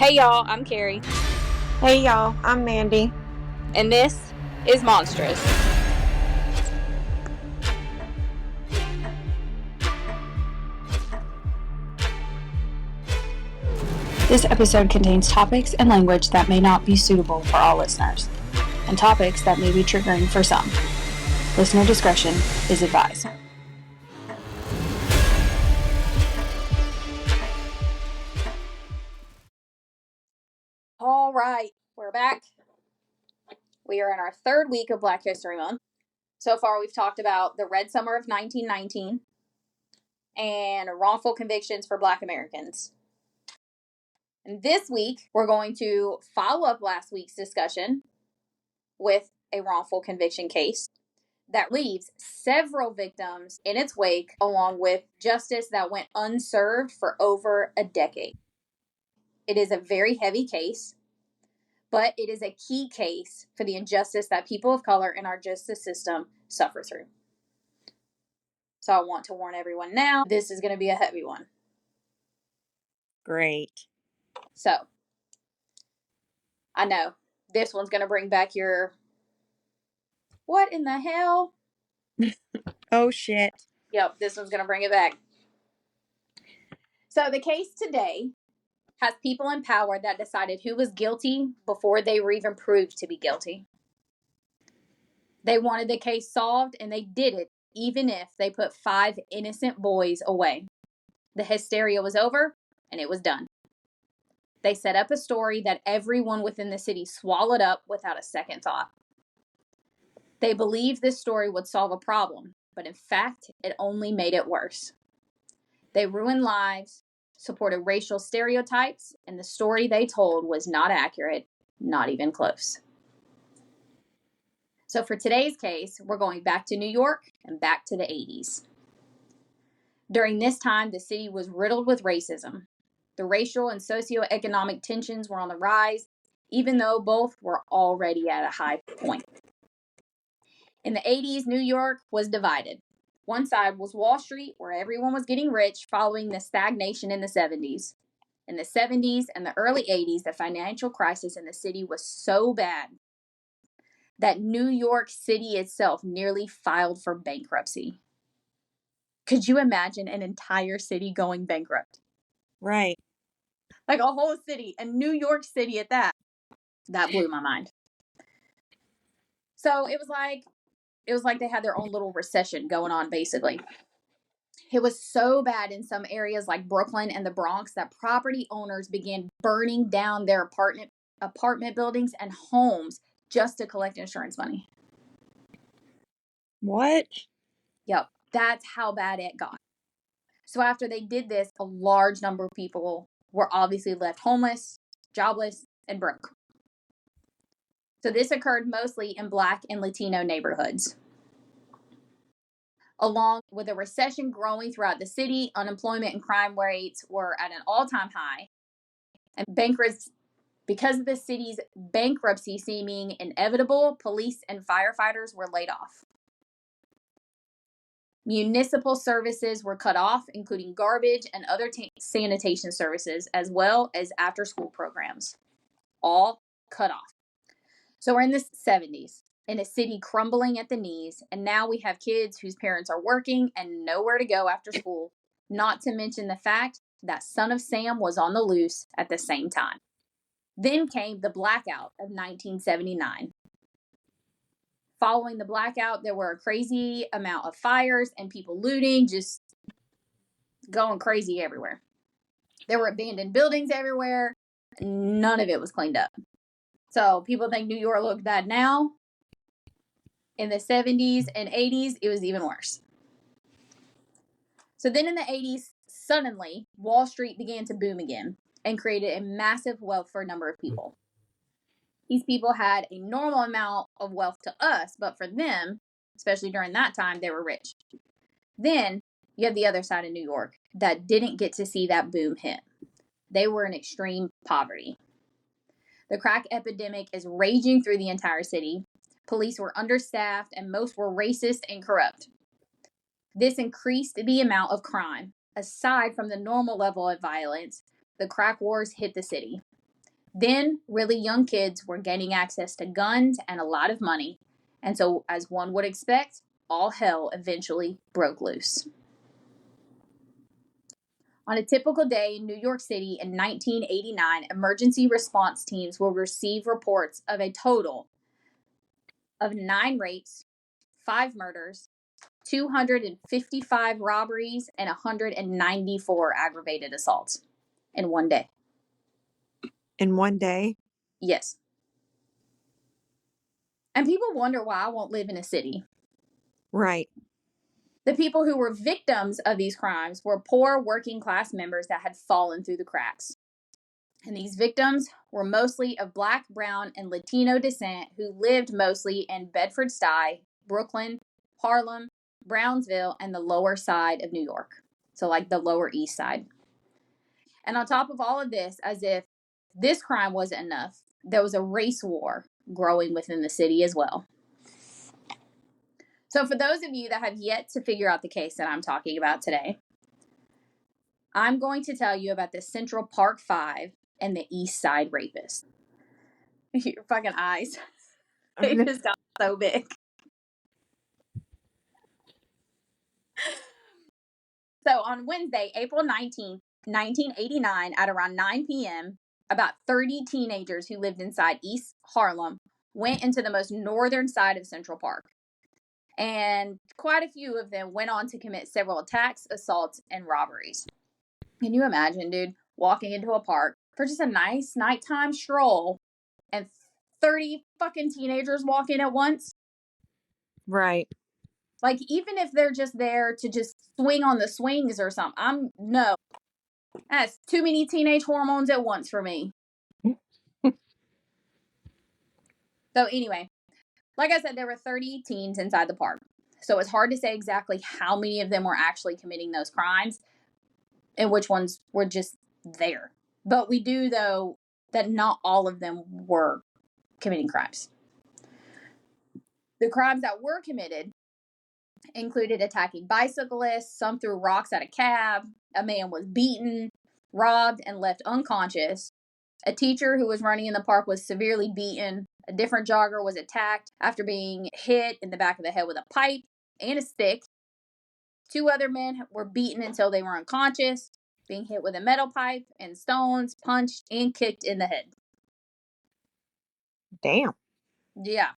Hey y'all, I'm Carrie. Hey y'all, I'm Mandy. And this is Monstrous. This episode contains topics and language that may not be suitable for all listeners, and topics that may be triggering for some. Listener discretion is advised. All right, we're back. We are in our third week of Black History Month. So far, we've talked about the Red Summer of 1919 and wrongful convictions for Black Americans. And this week, we're going to follow up last week's discussion with a wrongful conviction case that leaves several victims in its wake, along with justice that went unserved for over a decade. It is a very heavy case, but it is a key case for the injustice that people of color in our justice system suffer through. So I want to warn everyone now, this is going to be a heavy one. Great. So, I know, this one's going to bring back your, what in the hell? Oh, shit. Yep, this one's going to bring it back. So the case today has people in power that decided who was guilty before they were even proved to be guilty. They wanted the case solved, and they did it, even if they put 5 innocent boys away. The hysteria was over, and it was done. They set up a story that everyone within the city swallowed up without a second thought. They believed this story would solve a problem, but in fact, it only made it worse. They ruined lives, supported racial stereotypes, and the story they told was not accurate, not even close. So for today's case, we're going back to New York and back to the 80s. During this time, the city was riddled with racism. The racial and socioeconomic tensions were on the rise, even though both were already at a high point. In the 80s, New York was divided. One side was Wall Street, where everyone was getting rich following the stagnation in the 70s. In the 70s and the early 80s, the financial crisis in the city was so bad that New York City itself nearly filed for bankruptcy. Could you imagine an entire city going bankrupt? Right. Like a whole city, and New York City at that. That blew my mind. So it was like they had their own little recession going on, basically. It was so bad in some areas like Brooklyn and the Bronx that property owners began burning down their apartment buildings and homes just to collect insurance money. What? Yep, that's how bad it got. So after they did this, a large number of people were obviously left homeless, jobless, and broke. So this occurred mostly in Black and Latino neighborhoods. Along with a recession growing throughout the city, unemployment and crime rates were at an all-time high. And because of the city's bankruptcy seeming inevitable, police and firefighters were laid off. Municipal services were cut off, including garbage and other sanitation services, as well as after-school programs. All cut off. So we're in the 70s, in a city crumbling at the knees, and now we have kids whose parents are working and nowhere to go after school, not to mention the fact that Son of Sam was on the loose at the same time. Then came the blackout of 1979. Following the blackout, there were a crazy amount of fires and people looting, just going crazy everywhere. There were abandoned buildings everywhere. None of it was cleaned up. So people think New York looked bad now. In the 70s and 80s, it was even worse. So then in the 80s, suddenly, Wall Street began to boom again and created a massive wealth for a number of people. These people had a normal amount of wealth to us, but for them, especially during that time, they were rich. Then you have the other side of New York that didn't get to see that boom hit. They were in extreme poverty. The crack epidemic is raging through the entire city. Police were understaffed and most were racist and corrupt. This increased the amount of crime. Aside from the normal level of violence, the crack wars hit the city. Then really young kids were gaining access to guns and a lot of money. And so, as one would expect, all hell eventually broke loose. On a typical day in New York City in 1989, emergency response teams will receive reports of a total of 9 rapes, 5 murders, 255 robberies, and 194 aggravated assaults in one day. In one day? Yes. And people wonder why I won't live in a city. Right. The people who were victims of these crimes were poor working class members that had fallen through the cracks. And these victims were mostly of Black, brown, and Latino descent who lived mostly in Bedford-Stuy, Brooklyn, Harlem, Brownsville, and the lower side of New York. So like the Lower East Side. And on top of all of this, as if this crime wasn't enough, there was a race war growing within the city as well. So for those of you that have yet to figure out the case that I'm talking about today, I'm going to tell you about the Central Park 5 and the East Side rapist. Your fucking eyes. They just got so big. So on Wednesday, April 19th, 1989, at around 9 p.m., about 30 teenagers who lived inside East Harlem went into the most northern side of Central Park. And quite a few of them went on to commit several attacks, assaults, and robberies. Can you imagine, dude, walking into a park for just a nice nighttime stroll and 30 fucking teenagers walk in at once? Right. Like, even if they're just there to just swing on the swings or something, no. That's too many teenage hormones at once for me. So anyway, like I said, there were 30 teens inside the park. So it's hard to say exactly how many of them were actually committing those crimes and which ones were just there. But we do, though, that not all of them were committing crimes. The crimes that were committed included attacking bicyclists, some threw rocks at a cab, a man was beaten, robbed, and left unconscious. A teacher who was running in the park was severely beaten. A different jogger was attacked after being hit in the back of the head with a pipe and a stick. 2 other men were beaten until they were unconscious, being hit with a metal pipe and stones, punched, and kicked in the head. Damn. Yeah.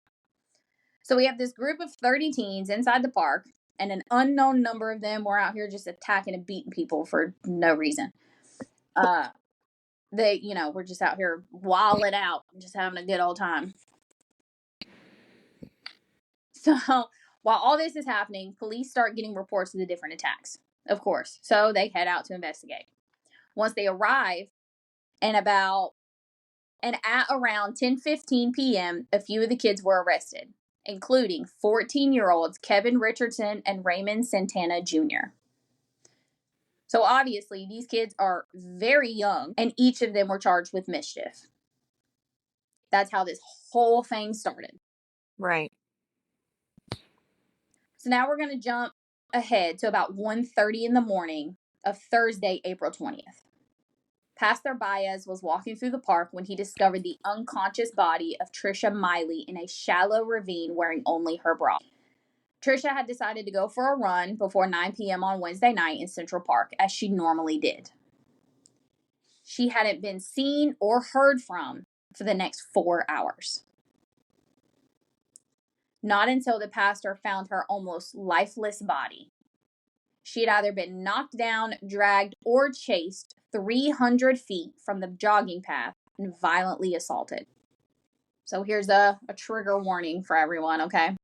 So we have this group of 30 teens inside the park, and an unknown number of them were out here just attacking and beating people for no reason. They, were just out here wilding out, just having a good old time. So while all this is happening, police start getting reports of the different attacks, of course. So they head out to investigate. Once they arrive, and at around 10:15 p.m., a few of the kids were arrested, including 14-year-olds Kevin Richardson and Raymond Santana Jr. So obviously, these kids are very young, and each of them were charged with mischief. That's how this whole thing started. Right. So now we're going to jump ahead to about 1:30 in the morning of Thursday, April 20th. Pastor Baez was walking through the park when he discovered the unconscious body of Trisha Miley in a shallow ravine wearing only her bra. Trisha had decided to go for a run before 9 p.m. on Wednesday night in Central Park, as she normally did. She hadn't been seen or heard from for the next 4 hours. Not until the pastor found her almost lifeless body. She had either been knocked down, dragged, or chased 300 feet from the jogging path and violently assaulted. So here's a trigger warning for everyone, okay?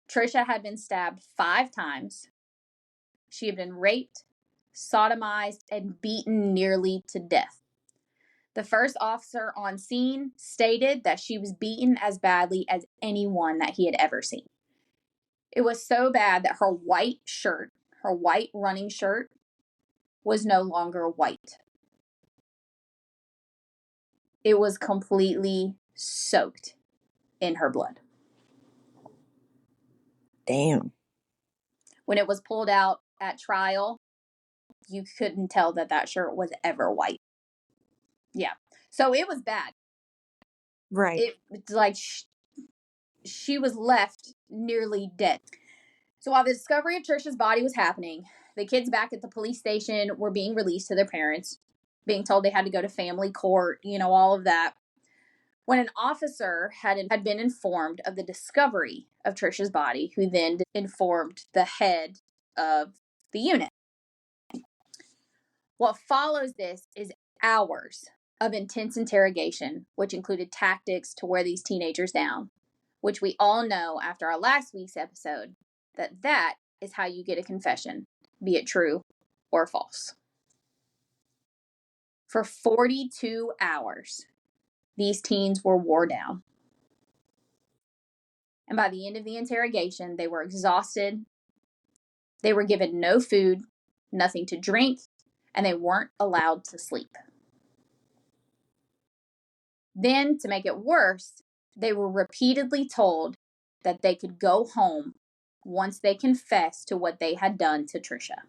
Trisha had been stabbed 5 times. She had been raped, sodomized, and beaten nearly to death. The first officer on scene stated that she was beaten as badly as anyone that he had ever seen. It was so bad that her white running shirt, was no longer white. It was completely soaked in her blood. Damn. When it was pulled out at trial, you couldn't tell that shirt was ever white. Yeah. So it was bad. Right. It's like she was left nearly dead. So while the discovery of Trisha's body was happening, the kids back at the police station were being released to their parents, being told they had to go to family court, all of that. When an officer had been informed of the discovery of Trisha's body, who then informed the head of the unit. What follows this is hours of intense interrogation, which included tactics to wear these teenagers down, which we all know after our last week's episode that is how you get a confession, be it true or false. For 42 hours, these teens were wore down. And by the end of the interrogation, they were exhausted. They were given no food, nothing to drink, and they weren't allowed to sleep. Then, to make it worse, they were repeatedly told that they could go home once they confessed to what they had done to Trisha.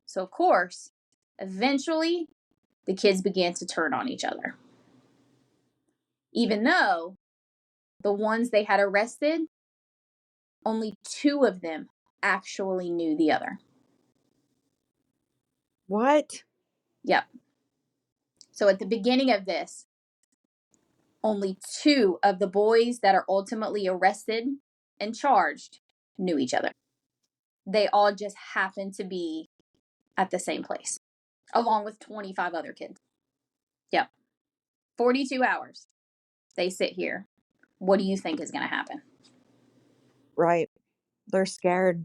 So, of course, eventually, the kids began to turn on each other. Even though the ones they had arrested, only 2 of them actually knew the other. What? Yep. So at the beginning of this, only 2 of the boys that are ultimately arrested and charged knew each other. They all just happened to be at the same place, along with 25 other kids. Yep. 42 hours. They sit here. What do you think is going to happen? Right. They're scared.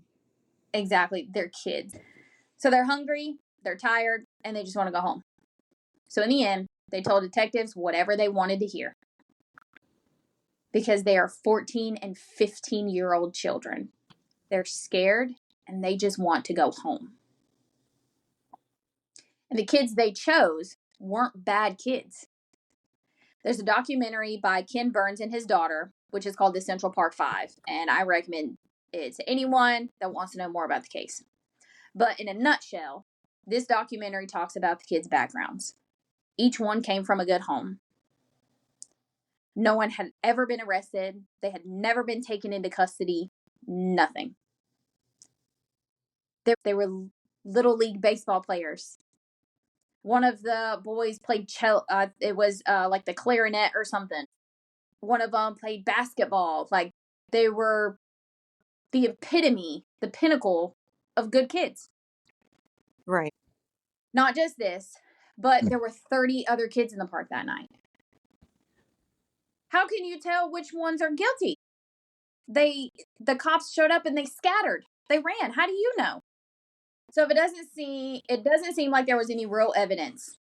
Exactly. They're kids. So they're hungry, they're tired, and they just want to go home. So in the end, they told detectives whatever they wanted to hear. Because they are 14 and 15-year-old children. They're scared, and they just want to go home. And the kids they chose weren't bad kids. There's a documentary by Ken Burns and his daughter, which is called The Central Park 5, and I recommend it to anyone that wants to know more about the case. But in a nutshell, this documentary talks about the kids' backgrounds. Each one came from a good home. No one had ever been arrested. They had never been taken into custody. Nothing. They were little league baseball players. One of the boys played it was like the clarinet or something. One of them played basketball. Like, they were the epitome, the pinnacle of good kids. Right. Not just this, but there were 30 other kids in the park that night. How can you tell which ones are guilty? The cops showed up and they scattered. They ran. How do you know? So if it doesn't seem like there was any real evidence,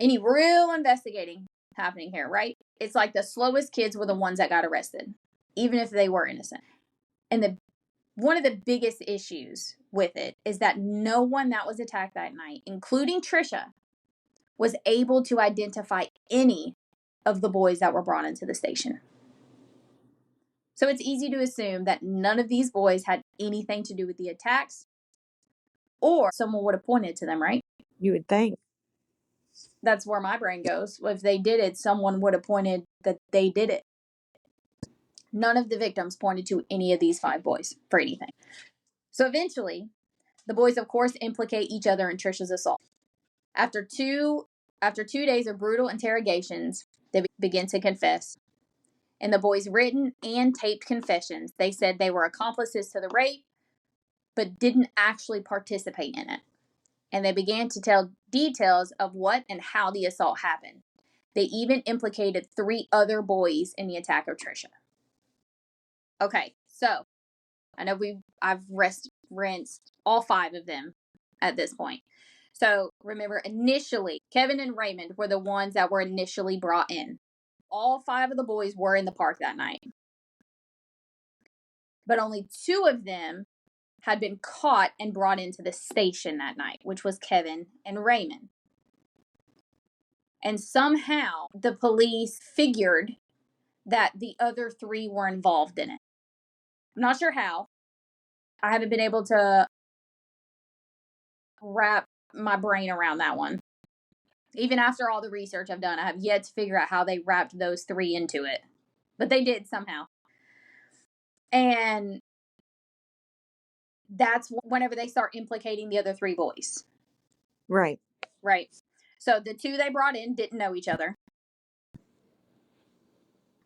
any real investigating happening here, right? It's like the slowest kids were the ones that got arrested, even if they were innocent. And one of the biggest issues with it is that no one that was attacked that night, including Trisha, was able to identify any of the boys that were brought into the station. So it's easy to assume that none of these boys had anything to do with the attacks, or someone would have pointed to them, right? You would think. That's where my brain goes. If they did it, someone would have pointed that they did it. None of the victims pointed to any of these 5 boys for anything. So eventually, the boys, of course, implicate each other in Trisha's assault. After 2 days of brutal interrogations, they begin to confess. In the boys' written and taped confessions, they said they were accomplices to the rape, but didn't actually participate in it. And they began to tell details of what and how the assault happened. They even implicated 3 other boys in the attack of Trisha. Okay, so I know I've rinsed all 5 of them at this point. So remember, initially, Kevin and Raymond were the ones that were initially brought in. All 5 of the boys were in the park that night. But only 2 of them had been caught and brought into the station that night, which was Kevin and Raymond. And somehow the police figured that the other 3 were involved in it. I'm not sure how. I haven't been able to wrap my brain around that one. Even after all the research I've done, I have yet to figure out how they wrapped those three into it. But they did somehow. And that's whenever they start implicating the other three boys. Right. Right. So the two they brought in didn't know each other.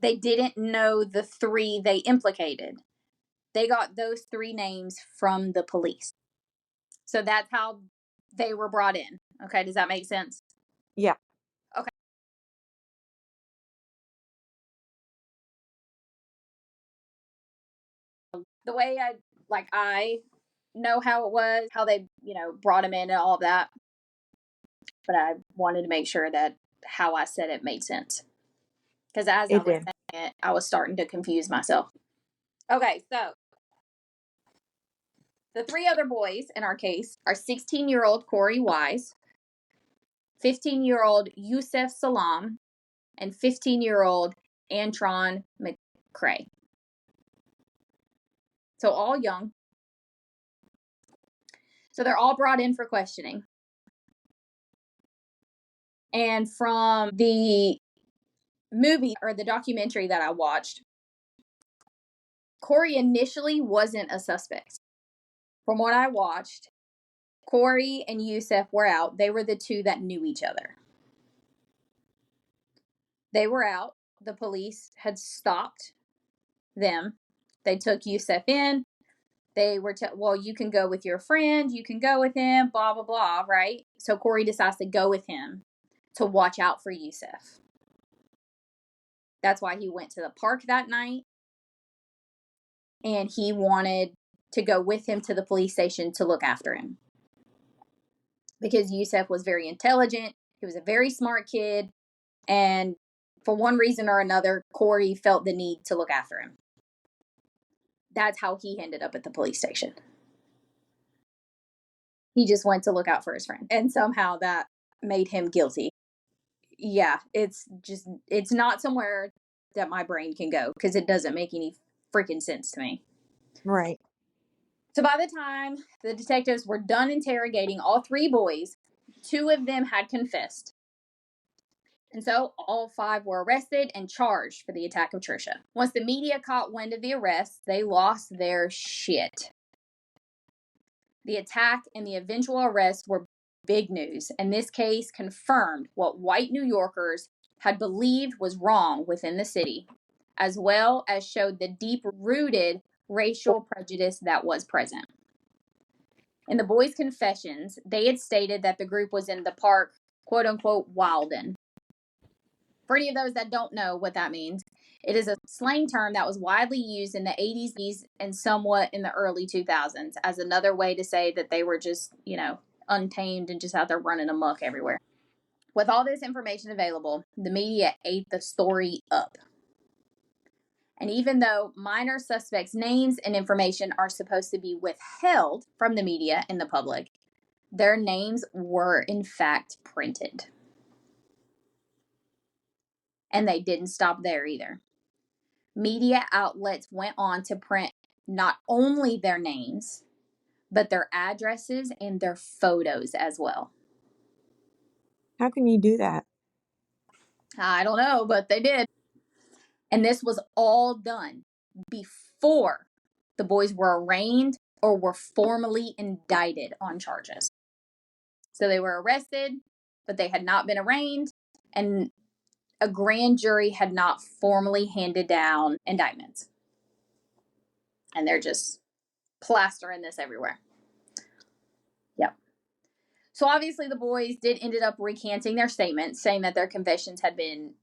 They didn't know the three they implicated. They got those three names from the police. So that's how they were brought in. Okay, does that make sense? Yeah. Okay. The way I know how it was, how they, brought him in and all of that. But I wanted to make sure that how I said it made sense. Because as I was saying it, I was starting to confuse myself. Okay, so the three other boys in our case are 16-year-old Korey Wise, 15-year-old Yusef Salam, and 15-year-old Antron McCrae. So all young. So they're all brought in for questioning. And from the movie or the documentary that I watched, Korey initially wasn't a suspect. From what I watched, Korey and Yusef were out. They were the two that knew each other. They were out. The police had stopped them. They took Yusef in. They were, well, you can go with your friend. You can go with him, blah, blah, blah, right? So Korey decides to go with him to watch out for Yusef. That's why he went to the park that night. And he wanted to go with him to the police station to look after him. Because Yusef was very intelligent. He was a very smart kid. And for one reason or another, Korey felt the need to look after him. That's how he ended up at the police station. He just went to look out for his friend. And somehow that made him guilty. Yeah, it's not somewhere that my brain can go because it doesn't make any freaking sense to me. Right. So by the time the detectives were done interrogating all three boys, two of them had confessed. And so all five were arrested and charged for the attack of Trisha. Once the media caught wind of the arrests, they lost their shit. The attack and the eventual arrest were big news, and this case confirmed what white New Yorkers had believed was wrong within the city, as well as showed the deep-rooted racial prejudice that was present. In the boys' confessions, they had stated that the group was in the park, quote-unquote, wildin'. For any of those that don't know what that means, it is a slang term that was widely used in the 80s and somewhat in the early 2000s as another way to say that they were just, untamed and just out there running amok everywhere. With all this information available, the media ate the story up. And even though minor suspects' names and information are supposed to be withheld from the media and the public, their names were in fact printed. And they didn't stop there either. Media outlets went on to print not only their names, but their addresses and their photos as well. How can you do that? I don't know, but they did. And this was all done before the boys were arraigned or were formally indicted on charges. So they were arrested, but they had not been arraigned, and a grand jury had not formally handed down indictments. And they're just plastering this everywhere. Yep. So obviously the boys did ended up recanting their statements, saying that their confessions had been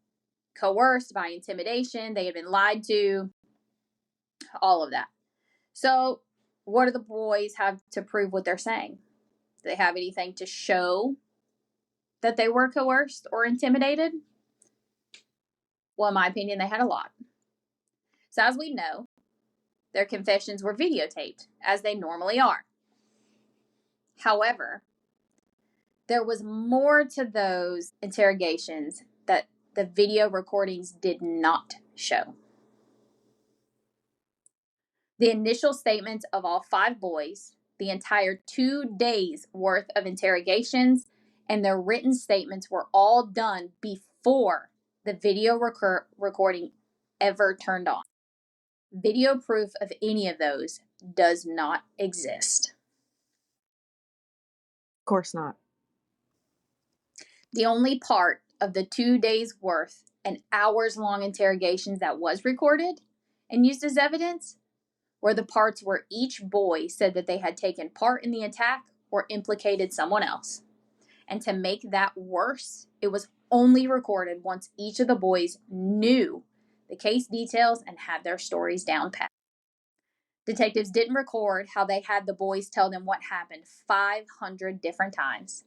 coerced by intimidation, they had been lied to, all of that. So what do the boys have to prove what they're saying? Do they have anything to show that they were coerced or intimidated? Well, in my opinion, they had a lot. So as we know, their confessions were videotaped, as they normally are. However, there was more to those interrogations that the video recordings did not show. The initial statements of all five boys, the entire 2 days worth of interrogations, and their written statements were all done before the video recording ever turned on. Video proof of any of those does not exist. Of course not. The only part of the 2 days worth and hours long interrogations that was recorded and used as evidence were the parts where each boy said that they had taken part in the attack or implicated someone else. And to make that worse, it was only recorded once each of the boys knew the case details and had their stories down pat. Detectives didn't record how they had the boys tell them what happened 500 different times.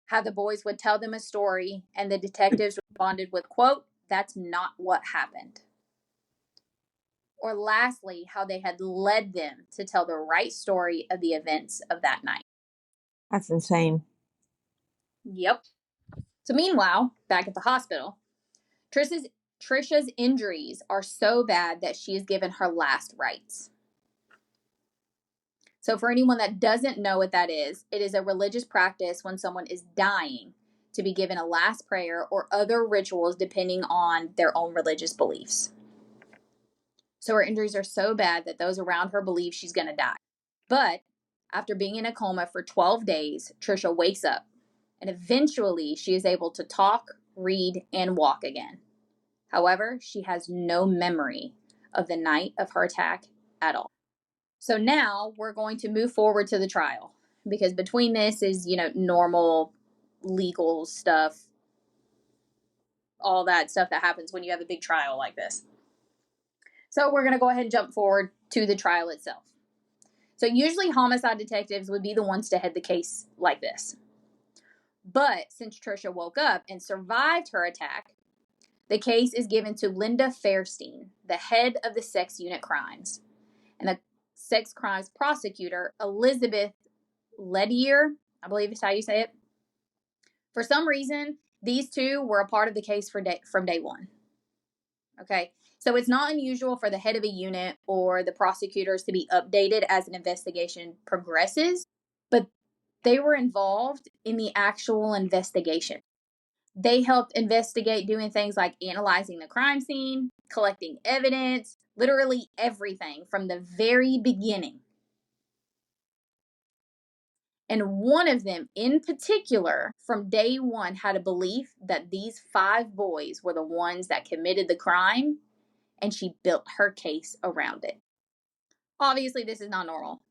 How the boys would tell them a story and the detectives responded with, quote, "That's not what happened." Or lastly, how they had led them to tell the right story of the events of that night. That's insane. Yep. So meanwhile, back at the hospital, Trisha's injuries are so bad that she is given her last rites. So for anyone that doesn't know what that is, it is a religious practice when someone is dying to be given a last prayer or other rituals depending on their own religious beliefs. So her injuries are so bad that those around her believe she's going to die. But after being in a coma for 12 days, Trisha wakes up and eventually she is able to talk, read, and walk again. However, she has no memory of the night of her attack at all. So now we're going to move forward to the trial because between this is, normal legal stuff, all that stuff that happens when you have a big trial like this. So we're going to go ahead and jump forward to the trial itself. So usually homicide detectives would be the ones to head the case like this. But since Trisha woke up and survived her attack, the case is given to Linda Fairstein, the head of the sex unit crimes. And the sex crimes prosecutor, Elizabeth Ledier, I believe is how you say it. For some reason, these two were a part of the case from day one. Okay, so it's not unusual for the head of a unit or the prosecutors to be updated as an investigation progresses, but they were involved in the actual investigation. They helped investigate doing things like analyzing the crime scene, collecting evidence, literally everything from the very beginning. And one of them in particular, from day one, had a belief that these 5 boys were the ones that committed the crime, and she built her case around it. Obviously, this is not normal.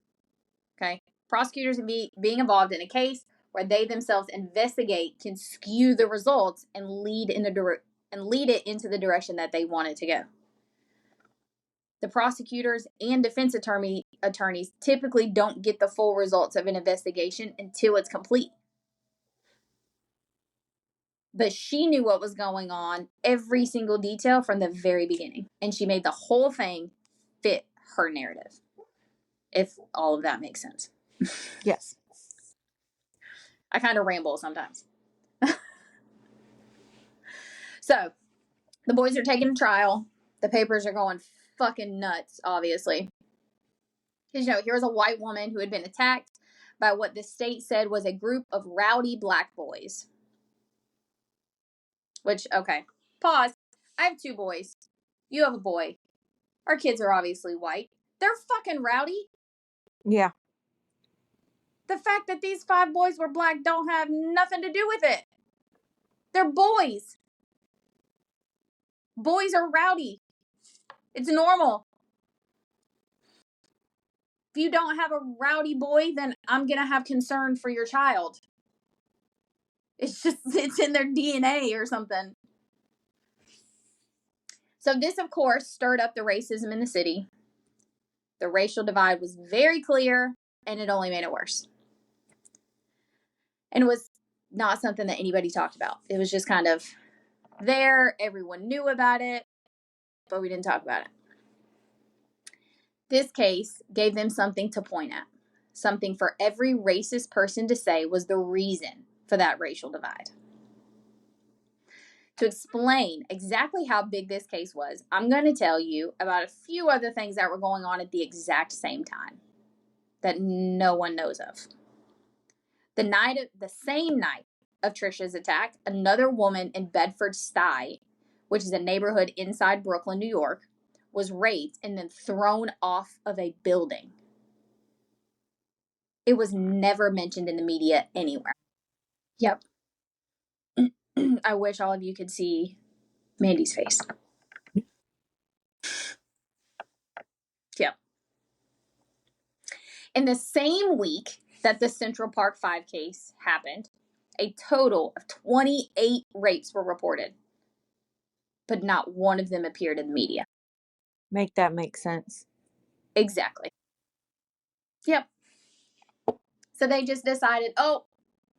Okay? Prosecutors being involved in a case where they themselves investigate can skew the results and lead it into the direction that they want it to go. The prosecutors and defense attorneys typically don't get the full results of an investigation until it's complete. But she knew what was going on, every single detail from the very beginning. And she made the whole thing fit her narrative, if all of that makes sense. Yes. I kind of ramble sometimes. So, the boys are taking a trial. The papers are going fucking nuts, obviously. Because, here was a white woman who had been attacked by what the state said was a group of rowdy black boys. Which, okay, pause. I have 2 boys. You have a boy. Our kids are obviously white. They're fucking rowdy. Yeah. The fact that these 5 boys were black don't have nothing to do with it. They're boys. Boys are rowdy. It's normal. If you don't have a rowdy boy, then I'm going to have concern for your child. It's in their DNA or something. So this, of course, stirred up the racism in the city. The racial divide was very clear, and it only made it worse. And it was not something that anybody talked about. It was just kind of there. Everyone knew about it, but we didn't talk about it. This case gave them something to point at. Something for every racist person to say was the reason for that racial divide. To explain exactly how big this case was, I'm going to tell you about a few other things that were going on at the exact same time that no one knows of. The same night of Trisha's attack, another woman in Bedford-Stuy, which is a neighborhood inside Brooklyn, New York, was raped and then thrown off of a building. It was never mentioned in the media anywhere. Yep. I wish all of you could see Mandy's face. Yep. In the same week that the Central Park 5 case happened, a total of 28 rapes were reported, but not one of them appeared in the media. Make that make sense. Exactly. Yep. So they just decided, oh,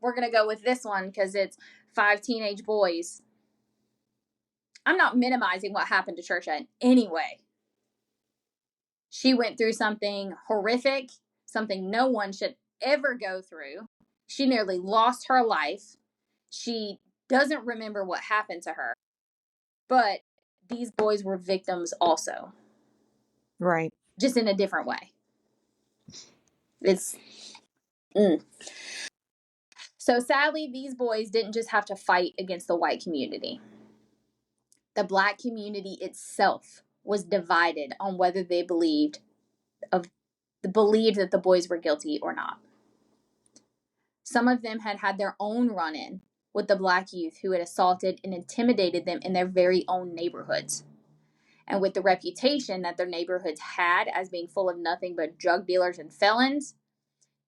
we're going to go with this one because it's 5 teenage boys. I'm not minimizing what happened to Trisha in any way. She went through something horrific, something no one should ever go through. She nearly lost her life. She doesn't remember what happened to her. But these boys were victims also. Right. Just in a different way. So sadly, these boys didn't just have to fight against the white community. The black community itself was divided on whether they believed that the boys were guilty or not. Some of them had their own run-in with the black youth who had assaulted and intimidated them in their very own neighborhoods. And with the reputation that their neighborhoods had as being full of nothing but drug dealers and felons,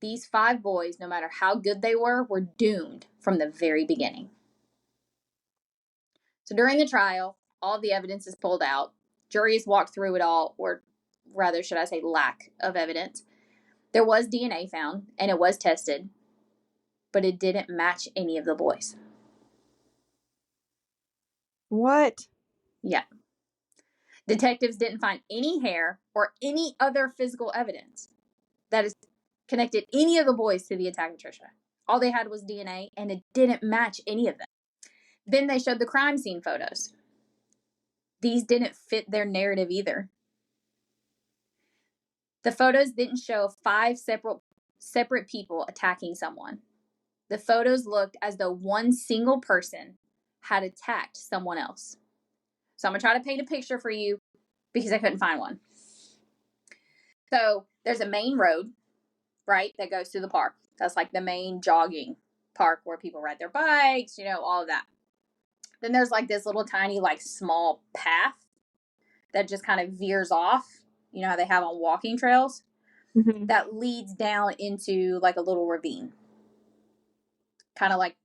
these 5 boys, no matter how good they were doomed from the very beginning. So during the trial, all the evidence is pulled out. Juries walked through it all, or rather, should I say, lack of evidence. There was DNA found, and it was tested, but it didn't match any of the boys. What? Yeah. Detectives didn't find any hair or any other physical evidence that is connected any of the boys to the attack of Trisha. All they had was DNA, and it didn't match any of them. Then they showed the crime scene photos. These didn't fit their narrative either. The photos didn't show 5 separate people attacking someone. The photos looked as though one single person had attacked someone else. So I'm going to try to paint a picture for you because I couldn't find one. So there's a main road, right, that goes to the park. That's like the main jogging park where people ride their bikes, all of that. Then there's like this little tiny, like small path that just kind of veers off, how they have on walking trails, that leads down into like a little ravine. Kind of like,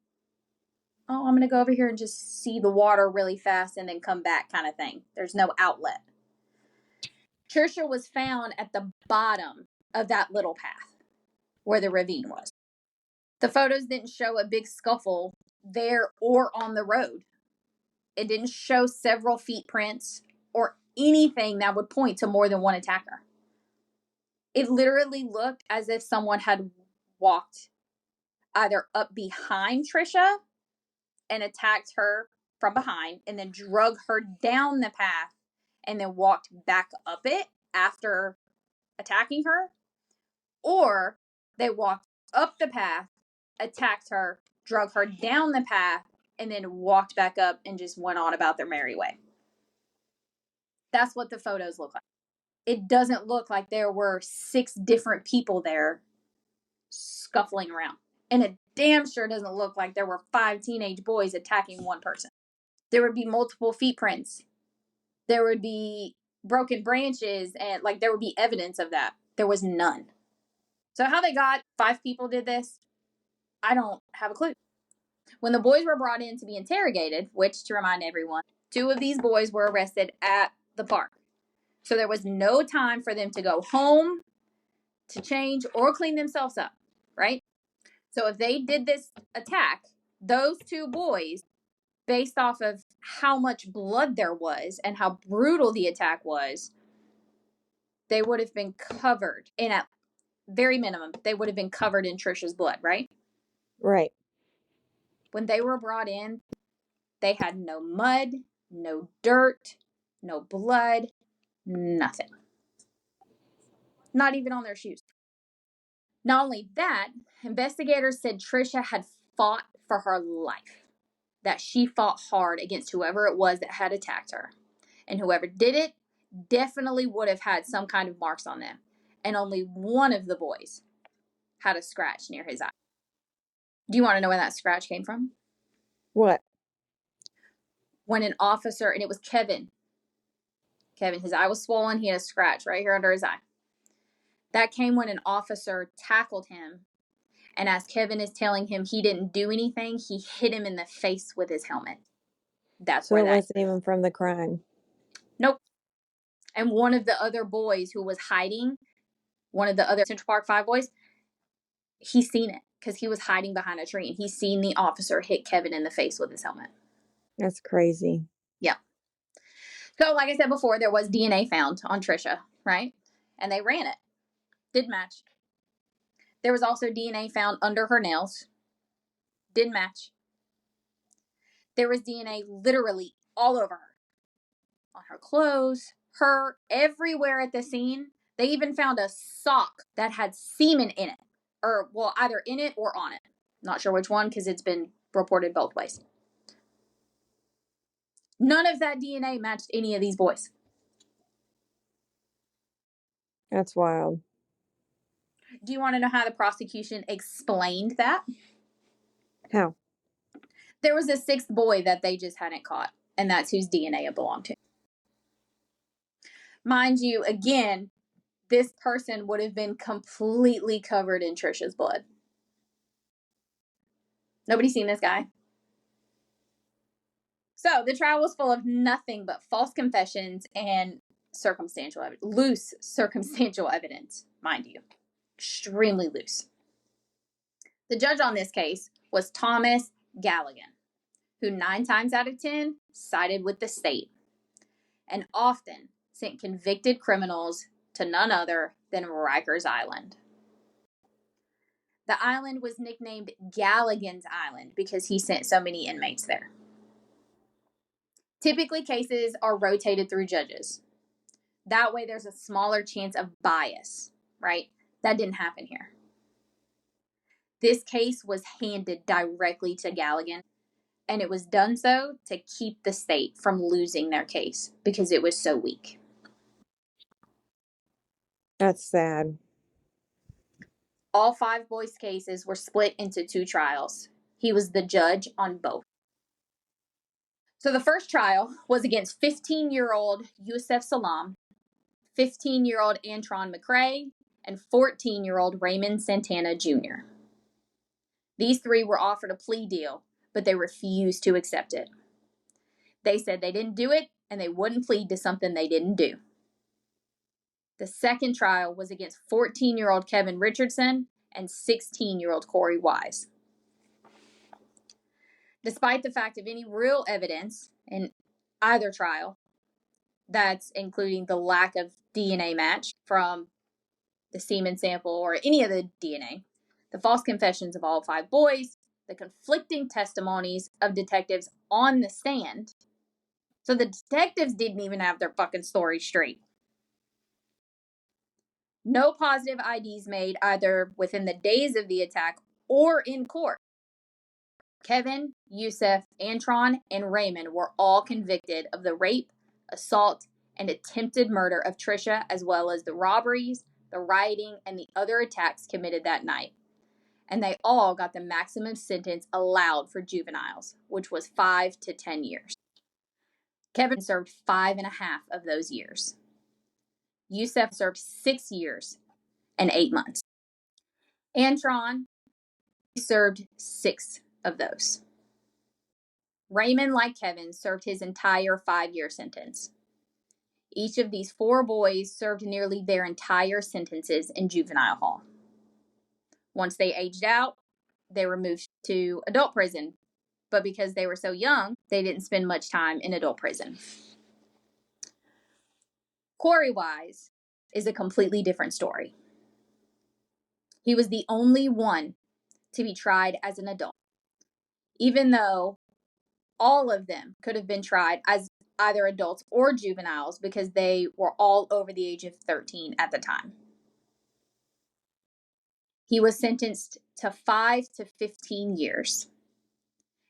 oh, I'm going to go over here and just see the water really fast and then come back kind of thing. There's no outlet. Trisha was found at the bottom of that little path where the ravine was. The photos didn't show a big scuffle there or on the road. It didn't show several feet prints or anything that would point to more than one attacker. It literally looked as if someone had walked either up behind Trisha and attacked her from behind and then drug her down the path and then walked back up it after attacking her, or they walked up the path, attacked her, drug her down the path, and then walked back up and just went on about their merry way. That's what the photos look like. It doesn't look like there were 6 different people there scuffling around. And it damn sure doesn't look like there were 5 teenage boys attacking one person. There would be multiple feet prints. There would be broken branches, and there would be evidence of that. There was none. So how they got 5 people did this, I don't have a clue. When the boys were brought in to be interrogated, which, to remind everyone, 2 of these boys were arrested at the park. So there was no time for them to go home, to change, or clean themselves up, right? So if they did this attack, those 2 boys, based off of how much blood there was and how brutal the attack was, they would have been covered at very minimum, they would have been covered in Trisha's blood, right? Right. When they were brought in, they had no mud, no dirt, no blood, nothing. Not even on their shoes. Not only that, Investigators said Trisha had fought for her life, that she fought hard against whoever it was that had attacked her. And whoever did it definitely would have had some kind of marks on them. And only one of the boys had a scratch near his eye. Do you want to know where that scratch came from? What? When an officer, and it was Kevin, his eye was swollen. He had a scratch right here under his eye. That came when an officer tackled him. And as Kevin is telling him he didn't do anything, he hit him in the face with his helmet. That's So where it that... wasn't even from the crime. Nope. And one of the other boys who was hiding, one of the other Central Park 5 boys, he's seen it because he was hiding behind a tree and he's seen the officer hit Kevin in the face with his helmet. That's crazy. Yeah. So like I said before, there was DNA found on Trisha, right? And they ran it. Didn't match. There was also DNA found under her nails. Didn't match. There was DNA literally all over her. On her clothes, her, everywhere at the scene. They even found a sock that had semen in it. Or, well, either in it or on it. Not sure which one because it's been reported both ways. None of that DNA matched any of these boys. That's wild. Do you want to know how the prosecution explained that? How? There was a 6th boy that they just hadn't caught, and that's whose DNA it belonged to. Mind you, again, this person would have been completely covered in Trisha's blood. Nobody's seen this guy. So the trial was full of nothing but false confessions and loose circumstantial evidence, mind you. Extremely loose. The judge on this case was Thomas Galligan, who 9 times out of 10 sided with the state and often sent convicted criminals to none other than Rikers Island. The island was nicknamed Galligan's Island because he sent so many inmates there. Typically, cases are rotated through judges. That way, there's a smaller chance of bias, right? That didn't happen here. This case was handed directly to Galligan, and it was done so to keep the state from losing their case because it was so weak. That's sad. All 5 boys' cases were split into 2 trials. He was the judge on both. So the first trial was against 15-year-old Yusef Salam, 15-year-old Antron McCrae, and 14-year-old Raymond Santana Jr. These 3 were offered a plea deal, but they refused to accept it. They said they didn't do it, and they wouldn't plead to something they didn't do. The second trial was against 14-year-old Kevin Richardson and 16-year-old Korey Wise. Despite the fact of any real evidence in either trial, that's including the lack of DNA match from the semen sample or any of the DNA, the false confessions of all 5 boys, the conflicting testimonies of detectives on the stand. So the detectives didn't even have their fucking story straight. No positive IDs made either within the days of the attack or in court. Kevin, Yusef, Antron, and Raymond were all convicted of the rape, assault, and attempted murder of Trisha, as well as the robberies, the rioting, and the other attacks committed that night. And they all got the maximum sentence allowed for juveniles, which was 5 to 10 years. Kevin served 5.5 of those years. Yusef served 6 years and 8 months. Antron served 6 of those. Raymond, like Kevin, served his entire 5-year sentence. Each of these 4 boys served nearly their entire sentences in juvenile hall. Once they aged out, they were moved to adult prison, but because they were so young, they didn't spend much time in adult prison. Korey Wise is a completely different story. He was the only one to be tried as an adult, even though all of them could have been tried as either adults or juveniles because they were all over the age of 13 at the time. He was sentenced to 5 to 15 years.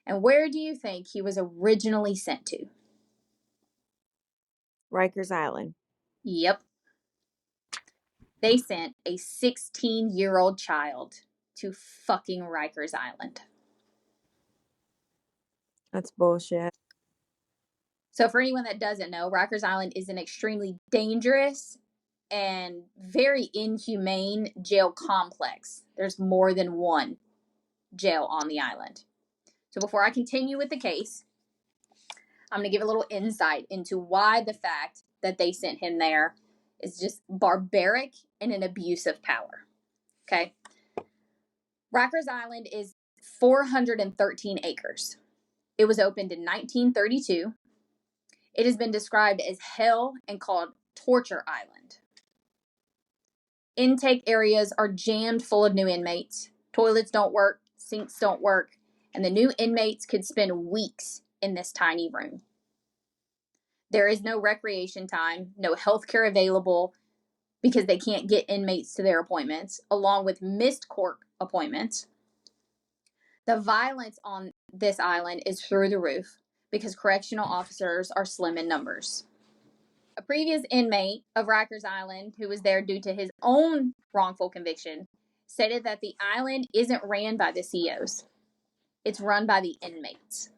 And where do you think he was originally sent to? Rikers Island. Yep. They sent a 16-year-old child to fucking Rikers Island. That's bullshit. So for anyone that doesn't know, Rikers Island is an extremely dangerous and very inhumane jail complex. There's more than one jail on the island. So before I continue with the case, I'm going to give a little insight into why the fact that they sent him there is just barbaric and an abuse of power. Okay? Rikers Island is 413 acres. It was opened in 1932. It has been described as hell and called Torture Island. Intake areas are jammed full of new inmates. Toilets don't work, sinks don't work, and the new inmates could spend weeks in this tiny room. There is no recreation time, no health care available because they can't get inmates to their appointments, along with missed court appointments. The violence on this island is through the roof because correctional officers are slim in numbers. A previous inmate of Rikers Island, who was there due to his own wrongful conviction, stated that the island isn't ran by the COs. It's run by the inmates.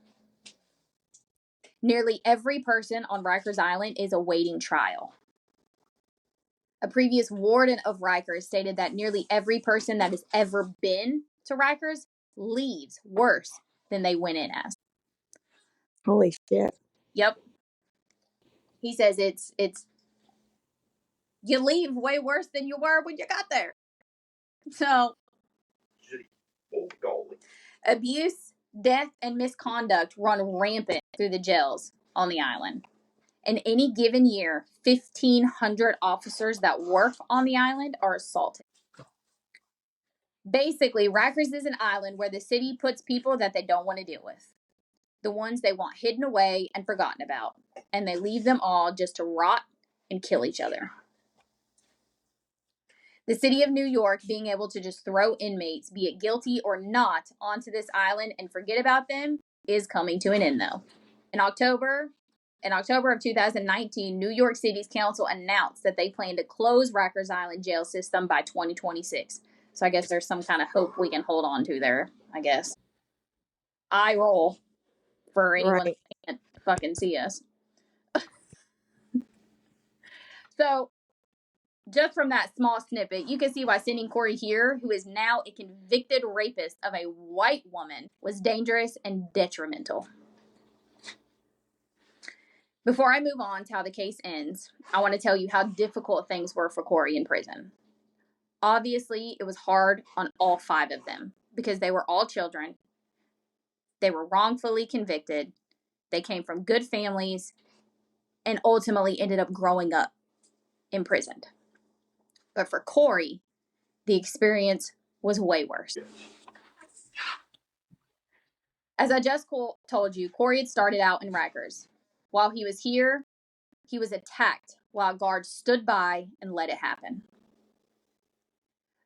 Nearly every person on Rikers Island is awaiting trial. A previous warden of Rikers stated that nearly every person that has ever been to Rikers leaves worse than they went in as. Holy shit. Yep. He says it's you leave way worse than you were when you got there. So, abuse, death, and misconduct run rampant through the jails on the island. In any given year, 1,500 officers that work on the island are assaulted. Basically, Rikers is an island where the city puts people that they don't want to deal with. The ones they want hidden away and forgotten about. And they leave them all just to rot and kill each other. The city of New York being able to just throw inmates, be it guilty or not, onto this island and forget about them is coming to an end, though. In October of 2019, New York City's council announced that they plan to close Rikers Island jail system by 2026. So I guess there's some kind of hope we can hold on to there, I guess. I roll for anyone that can't fucking see us. So, just from that small snippet, you can see why sending Korey here, who is now a convicted rapist of a white woman, was dangerous and detrimental. Before I move on to how the case ends, I want to tell you how difficult things were for Korey in prison. Obviously, it was hard on all 5 of them because they were all children. They were wrongfully convicted. They came from good families and ultimately ended up growing up imprisoned. But for Korey, the experience was way worse. As I just told you, Korey had started out in Rikers. While he was here, he was attacked while guards stood by and let it happen.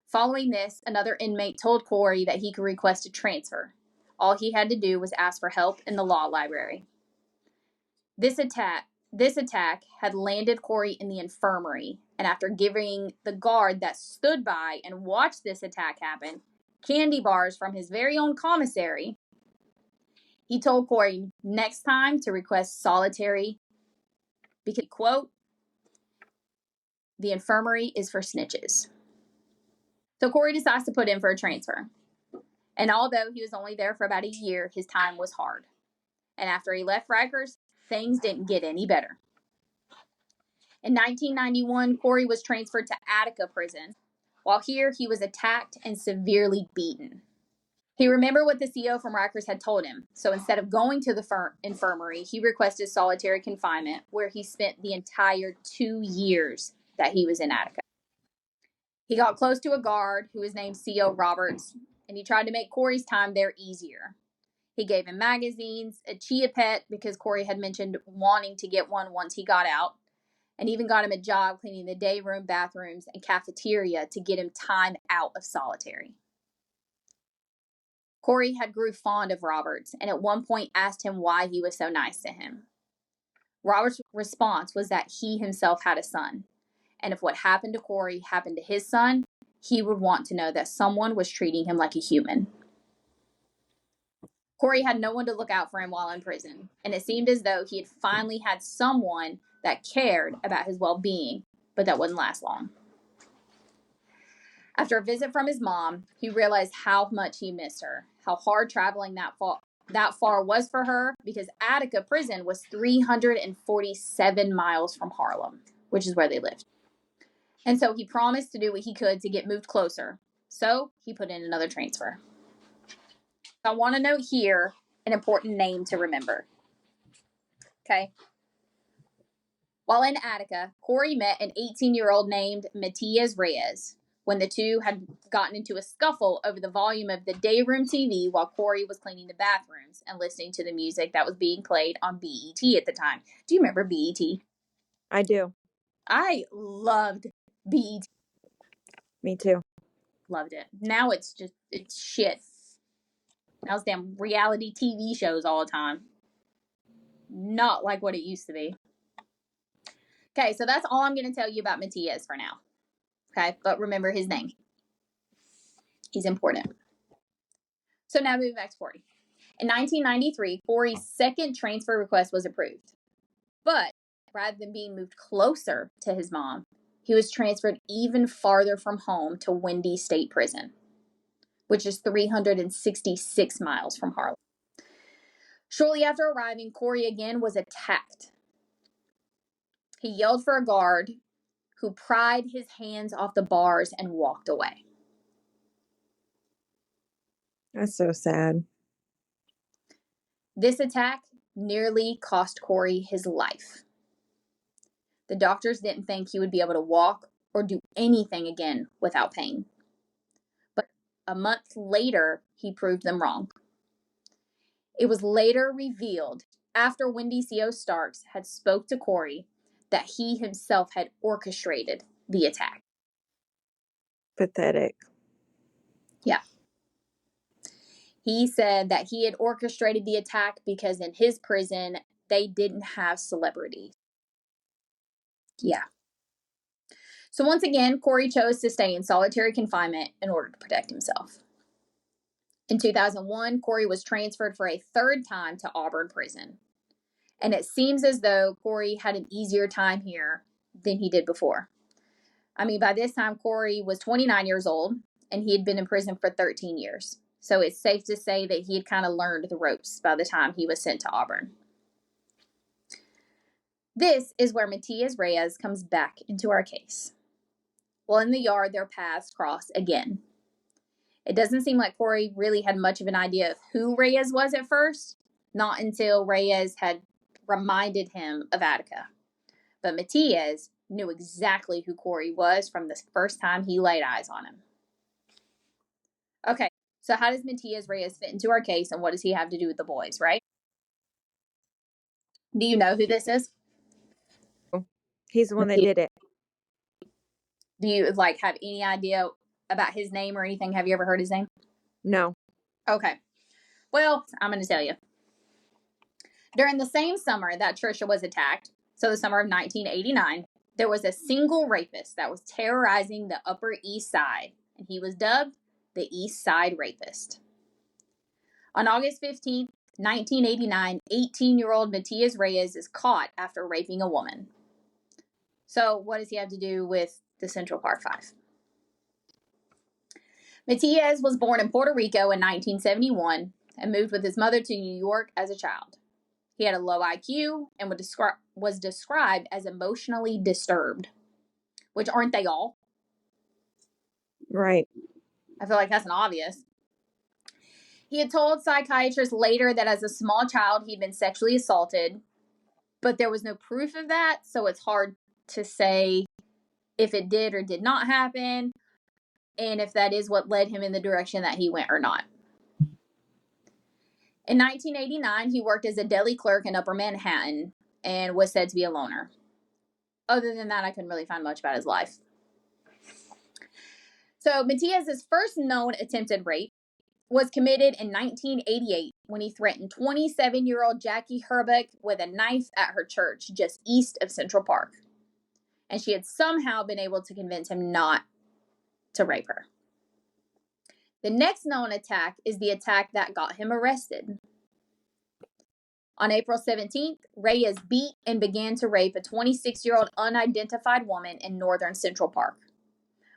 Following this, another inmate told Korey that he could request a transfer. All he had to do was ask for help in the law library. This attack had landed Korey in the infirmary, and after giving the guard that stood by and watched this attack happen candy bars from his very own commissary, he told Korey next time to request solitary because, quote, the infirmary is for snitches. So Korey decides to put in for a transfer. And although he was only there for about a year, his time was hard. And after he left Rikers, things didn't get any better. In 1991, Korey was transferred to Attica prison. While here, he was attacked and severely beaten. He remembered what the CO from Rikers had told him, so instead of going to the infirmary, he requested solitary confinement, where he spent the entire 2 years that he was in Attica. He got close to a guard who was named CO Roberts, and he tried to make Korey's time there easier. He gave him magazines, a Chia Pet, because Korey had mentioned wanting to get one once he got out, and even got him a job cleaning the day room, bathrooms, and cafeteria to get him time out of solitary. Korey had grew fond of Roberts and at one point asked him why he was so nice to him. Roberts' response was that he himself had a son, and if what happened to Korey happened to his son, he would want to know that someone was treating him like a human. Korey had no one to look out for him while in prison, and it seemed as though he had finally had someone that cared about his well-being, but that wouldn't last long. After a visit from his mom, he realized how much he missed her, how hard traveling that far was for her, because Attica prison was 347 miles from Harlem, which is where they lived. And so he promised to do what he could to get moved closer. So he put in another transfer. I want to note here an important name to remember. Okay. While in Attica, Korey met an 18-year-old named Matias Reyes when the two had gotten into a scuffle over the volume of the day room TV while Korey was cleaning the bathrooms and listening to the music that was being played on BET at the time. Do you remember BET? I do. I loved BET. Me too. Loved it. Now it's shit. Now it's damn reality TV shows all the time. Not like what it used to be. Okay, so that's all I'm going to tell you about Matias for now. Okay, but remember his name. He's important. So now moving back to Korey. In 1993, Korey's second transfer request was approved. But rather than being moved closer to his mom, he was transferred even farther from home to Windy State Prison, which is 366 miles from Harlem. Shortly after arriving, Korey again was attacked. He yelled for a guard, who pried his hands off the bars and walked away. That's so sad. This attack nearly cost Korey his life. The doctors didn't think he would be able to walk or do anything again without pain. But a month later, he proved them wrong. It was later revealed, after Wendy C.O. Starks had spoke to Korey, that he himself had orchestrated the attack. Pathetic. Yeah. He said that he had orchestrated the attack because in his prison, they didn't have celebrities. Yeah. So once again, Korey chose to stay in solitary confinement in order to protect himself. In 2001, Korey was transferred for a third time to Auburn Prison. And it seems as though Korey had an easier time here than he did before. I mean, by this time, Korey was 29 years old, and he had been in prison for 13 years. So it's safe to say that he had kind of learned the ropes by the time he was sent to Auburn. This is where Matias Reyes comes back into our case. While in the yard, their paths cross again. It doesn't seem like Korey really had much of an idea of who Reyes was at first, not until Reyes had reminded him of Attica. But Matias knew exactly who Korey was from the first time he laid eyes on him. Okay, so how does Matias Reyes fit into our case, and what does he have to do with the boys, right? Do you know who this is? He's the one that did it. Do you have any idea about his name or anything? Have you ever heard his name? No. Okay. Well, I'm going to tell you. During the same summer that Trisha was attacked, so the summer of 1989, there was a single rapist that was terrorizing the Upper East Side, and he was dubbed the East Side Rapist. On August 15th, 1989, 18-year-old Matias Reyes is caught after raping a woman. So what does he have to do with the Central Park Five? Matias was born in Puerto Rico in 1971 and moved with his mother to New York as a child. He had a low IQ and was described as emotionally disturbed, which aren't they all? Right. I feel like that's an obvious. He had told psychiatrists later that as a small child he'd been sexually assaulted, but there was no proof of that, so it's hard to say if it did or did not happen, and if that is what led him in the direction that he went or not. In 1989, he worked as a deli clerk in Upper Manhattan and was said to be a loner. Other than that, I couldn't really find much about his life. So Matias's first known attempted rape was committed in 1988 when he threatened 27-year-old Jackie Herbeck with a knife at her church just east of Central Park. And she had somehow been able to convince him not to rape her. The next known attack is the attack that got him arrested. On April 17th, Reyes beat and began to rape a 26-year-old unidentified woman in northern Central Park.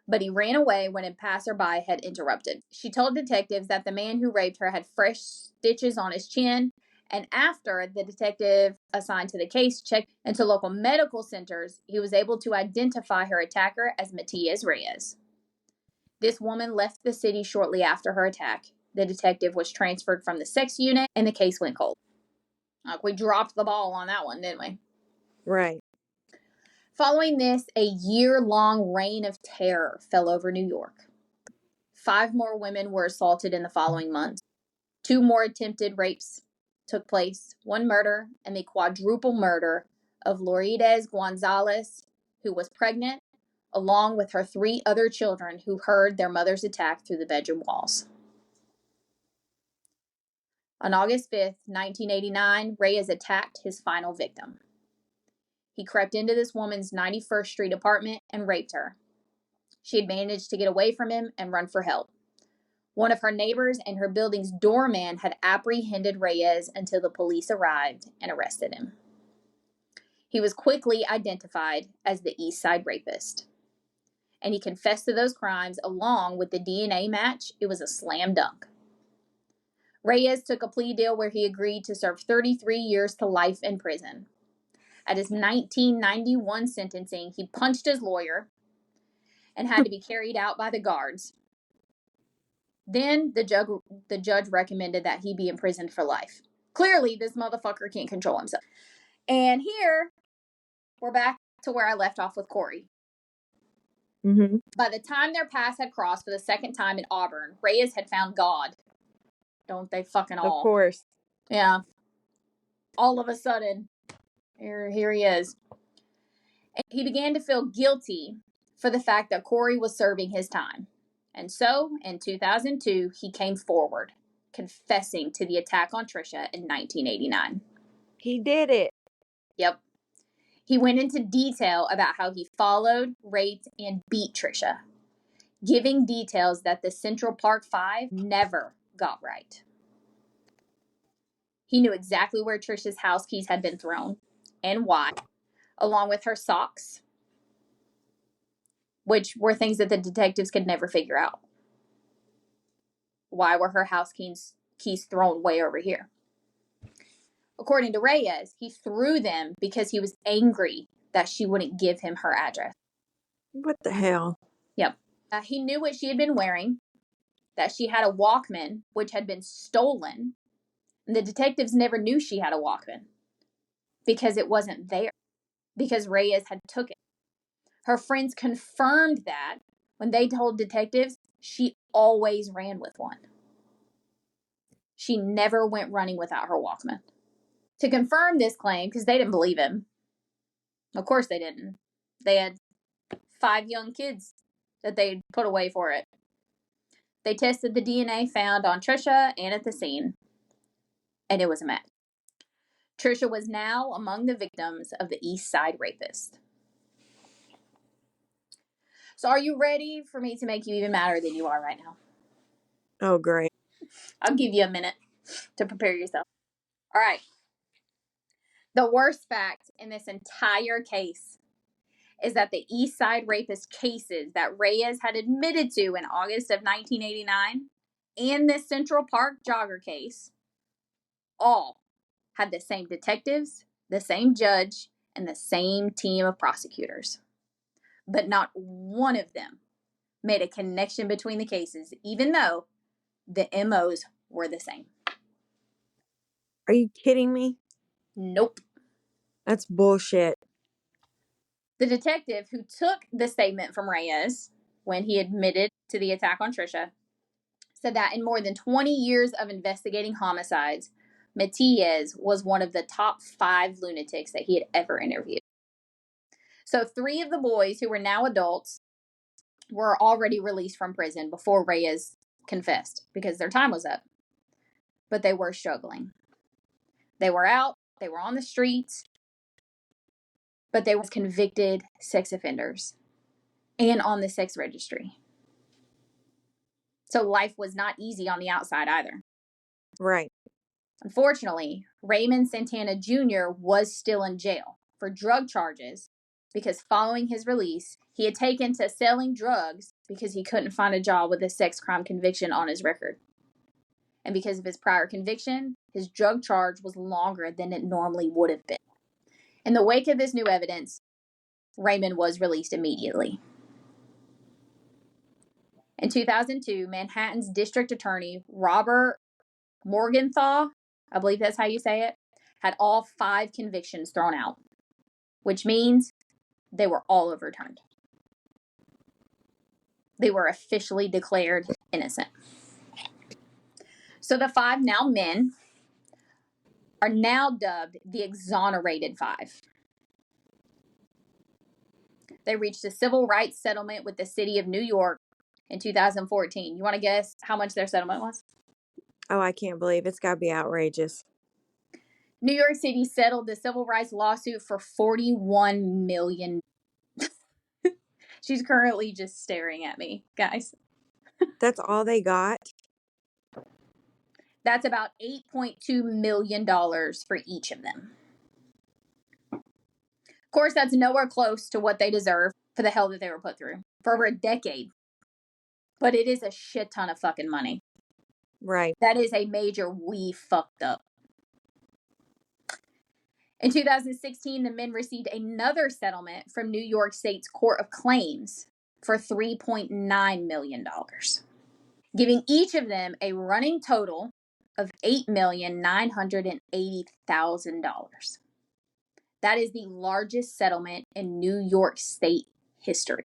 But he ran away when a passerby had interrupted. She told detectives that the man who raped her had fresh stitches on his chin, and after the detective assigned to the case checked into local medical centers, he was able to identify her attacker as Matias Reyes. This woman left the city shortly after her attack. The detective was transferred from the sex unit, and the case went cold. Like, we dropped the ball on that one, didn't we? Right. Following this, a year-long reign of terror fell over New York. 5 more women were assaulted in the following months. 2 more attempted rapes took place, 1 murder, and the quadruple murder of Lourdes Gonzalez, who was pregnant, along with her 3 other children who heard their mother's attack through the bedroom walls. On August 5th, 1989, Reyes attacked his final victim. He crept into this woman's 91st Street apartment and raped her. She had managed to get away from him and run for help. One of her neighbors and her building's doorman had apprehended Reyes until the police arrived and arrested him. He was quickly identified as the East Side rapist, and he confessed to those crimes along with the DNA match. It was a slam dunk. Reyes took a plea deal where he agreed to serve 33 years to life in prison. At his 1991 sentencing, he punched his lawyer and had to be carried out by the guards. Then the judge recommended that he be imprisoned for life. Clearly, this motherfucker can't control himself. And here, we're back to where I left off with Korey. Mm-hmm. By the time their paths had crossed for the second time in Auburn, Reyes had found God. Don't they fucking all? Of course. Yeah. All of a sudden, here he is. And he began to feel guilty for the fact that Korey was serving his time. And so, in 2002, he came forward, confessing to the attack on Trisha in 1989. He did it. Yep. He went into detail about how he followed, raped, and beat Trisha, giving details that the Central Park 5 never got right. He knew exactly where Trisha's house keys had been thrown and why, along with her socks, which were things that the detectives could never figure out. Why were her house keys thrown way over here? According to Reyes, he threw them because he was angry that she wouldn't give him her address. What the hell? Yep. He knew what she had been wearing, that she had a Walkman, which had been stolen. And the detectives never knew she had a Walkman because it wasn't there, because Reyes had took it. Her friends confirmed that when they told detectives she always ran with one. She never went running without her Walkman. To confirm this claim, because they didn't believe him. Of course they didn't. They had 5 young kids that they'd put away for it. They tested the DNA found on Trisha and at the scene, and it was a match. Trisha was now among the victims of the East Side rapist. So are you ready for me to make you even madder than you are right now? Oh, great. I'll give you a minute to prepare yourself. All right. The worst fact in this entire case is that the East Side rapist cases that Reyes had admitted to in August of 1989 and this Central Park jogger case all had the same detectives, the same judge, and the same team of prosecutors. But not one of them made a connection between the cases, even though the MOs were the same. Are you kidding me? Nope. That's bullshit. The detective who took the statement from Reyes when he admitted to the attack on Trisha said that in more than 20 years of investigating homicides, Matias was one of the top 5 lunatics that he had ever interviewed. So 3 of the boys who were now adults were already released from prison before Reyes confessed because their time was up. But they were struggling. They were out, they were on the streets, but they were convicted sex offenders and on the sex registry. So life was not easy on the outside either. Right. Unfortunately, Raymond Santana Jr. was still in jail for drug charges because following his release, he had taken to selling drugs because he couldn't find a job with a sex crime conviction on his record. And because of his prior conviction, his drug charge was longer than it normally would have been. In the wake of this new evidence, Raymond was released immediately. In 2002, Manhattan's district attorney, Robert Morgenthau, I believe that's how you say it, had all 5 convictions thrown out, which means they were all overturned. They were officially declared innocent. So the 5 now men are now dubbed the Exonerated 5. They reached a civil rights settlement with the city of New York in 2014. You want to guess how much their settlement was? Oh, I can't believe it's got to be outrageous. New York City settled the civil rights lawsuit for $41 million. She's currently just staring at me, guys. That's all they got? That's about $8.2 million for each of them. Of course, that's nowhere close to what they deserve for the hell that they were put through for over a decade. But it is a shit ton of fucking money. Right. That is a major we fucked up. In 2016, the men received another settlement from New York State's Court of Claims for $3.9 million, giving each of them a running total of $8,980,000. That is the largest settlement in New York State history.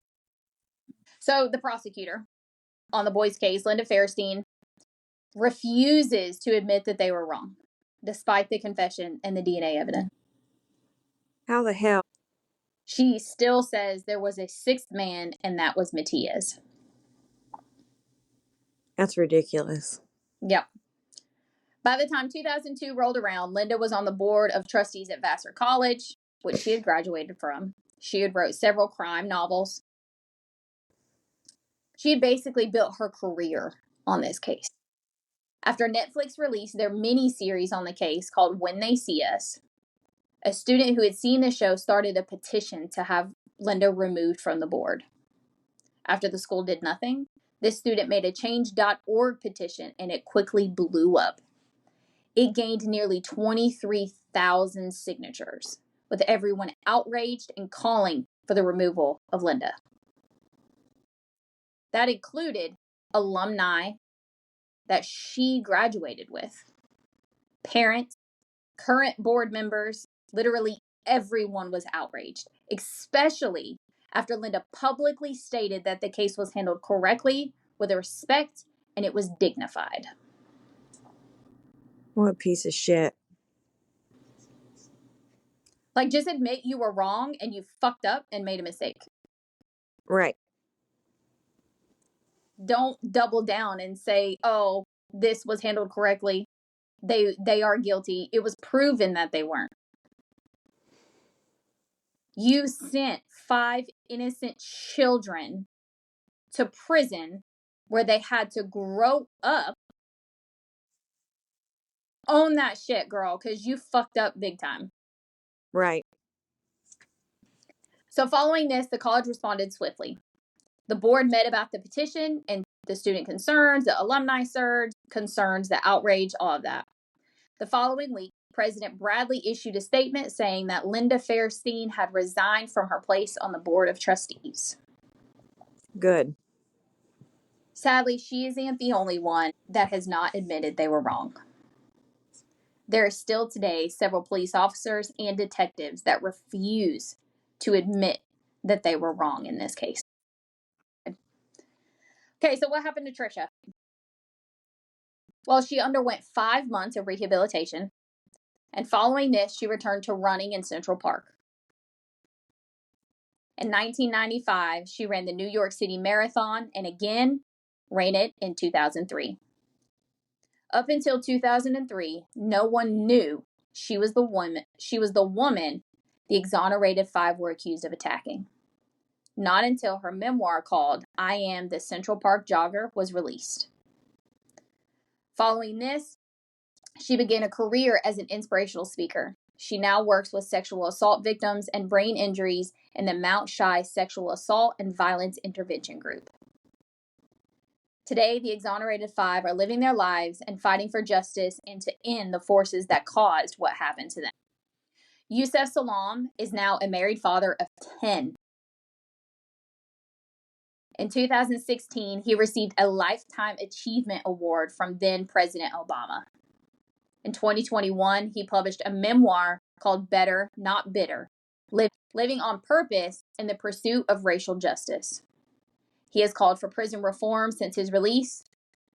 So the prosecutor on the boys' case, Linda Fairstein, refuses to admit that they were wrong, despite the confession and the DNA evidence. How the hell? She still says there was a 6th man, and that was Matias. That's ridiculous. Yep. By the time 2002 rolled around, Linda was on the board of trustees at Vassar College, which she had graduated from. She had wrote several crime novels. She had basically built her career on this case. After Netflix released their mini-series on the case called When They See Us, a student who had seen the show started a petition to have Linda removed from the board. After the school did nothing, this student made a change.org petition, and it quickly blew up. It gained nearly 23,000 signatures, with everyone outraged and calling for the removal of Linda. That included alumni that she graduated with, parents, current board members, literally everyone was outraged, especially after Linda publicly stated that the case was handled correctly, with respect, and it was dignified. What a piece of shit. Like, just admit you were wrong and you fucked up and made a mistake. Right. Don't double down and say, oh, this was handled correctly. They are guilty. It was proven that they weren't. You sent 5 innocent children to prison where they had to grow up. Own that shit, girl, because you fucked up big time. Right. So following this, the college responded swiftly. The board met about the petition and the student concerns, the alumni surge, concerns, the outrage, all of that. The following week, President Bradley issued a statement saying that Linda Fairstein had resigned from her place on the board of trustees. Good. Sadly, she isn't the only one that has not admitted they were wrong. There are still today several police officers and detectives that refuse to admit that they were wrong in this case. Okay, so what happened to Trisha? Well, she underwent 5 months of rehabilitation, and following this, she returned to running in Central Park. In 1995, she ran the New York City Marathon and again ran it in 2003. Up until 2003, no one knew she was the woman the Exonerated Five were accused of attacking. Not until her memoir called I Am the Central Park Jogger was released. Following this, she began a career as an inspirational speaker. She now works with sexual assault victims and brain injuries in the Mount Shy Sexual Assault and Violence Intervention Group. Today, the Exonerated Five are living their lives and fighting for justice and to end the forces that caused what happened to them. Yusef Salaam is now a married father of 10. In 2016, he received a Lifetime Achievement Award from then President Obama. In 2021, he published a memoir called Better, Not Bitter, Living on Purpose in the Pursuit of Racial Justice. He has called for prison reform since his release.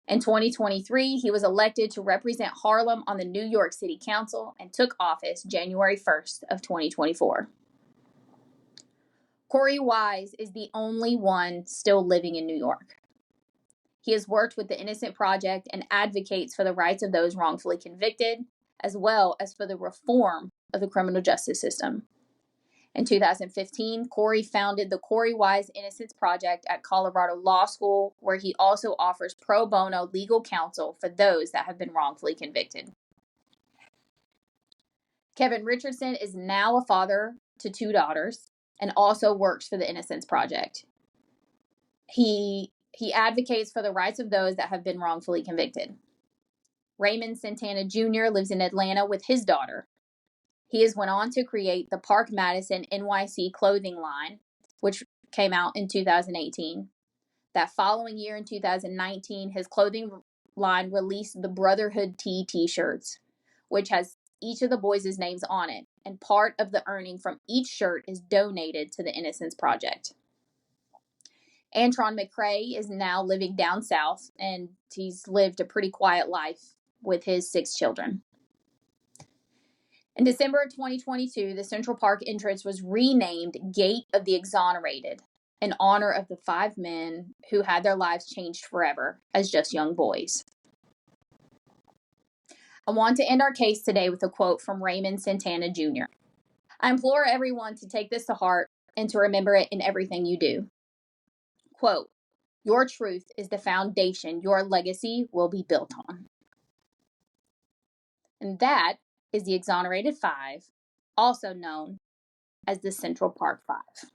In 2023, he was elected to represent Harlem on the New York City Council and took office January 1st of 2024. Korey Wise is the only one still living in New York. He has worked with the Innocence Project and advocates for the rights of those wrongfully convicted, as well as for the reform of the criminal justice system. In 2015, Korey founded the Korey Wise Innocence Project at Colorado Law School, where he also offers pro bono legal counsel for those that have been wrongfully convicted. Kevin Richardson is now a father to 2 daughters and also works for the Innocence Project. He advocates for the rights of those that have been wrongfully convicted. Raymond Santana Jr. lives in Atlanta with his daughter. He has went on to create the Park Madison NYC clothing line, which came out in 2018. That following year in 2019, his clothing line released the Brotherhood Tee t-shirts, which has each of the boys' names on it, and part of the earning from each shirt is donated to the Innocence Project. Antron McCrae is now living down south, and he's lived a pretty quiet life with his 6 children. In December of 2022, the Central Park entrance was renamed Gate of the Exonerated in honor of the 5 men who had their lives changed forever as just young boys. I want to end our case today with a quote from Raymond Santana Jr. I implore everyone to take this to heart and to remember it in everything you do. Quote, your truth is the foundation your legacy will be built on. And that is the Exonerated Five, also known as the Central Park Five.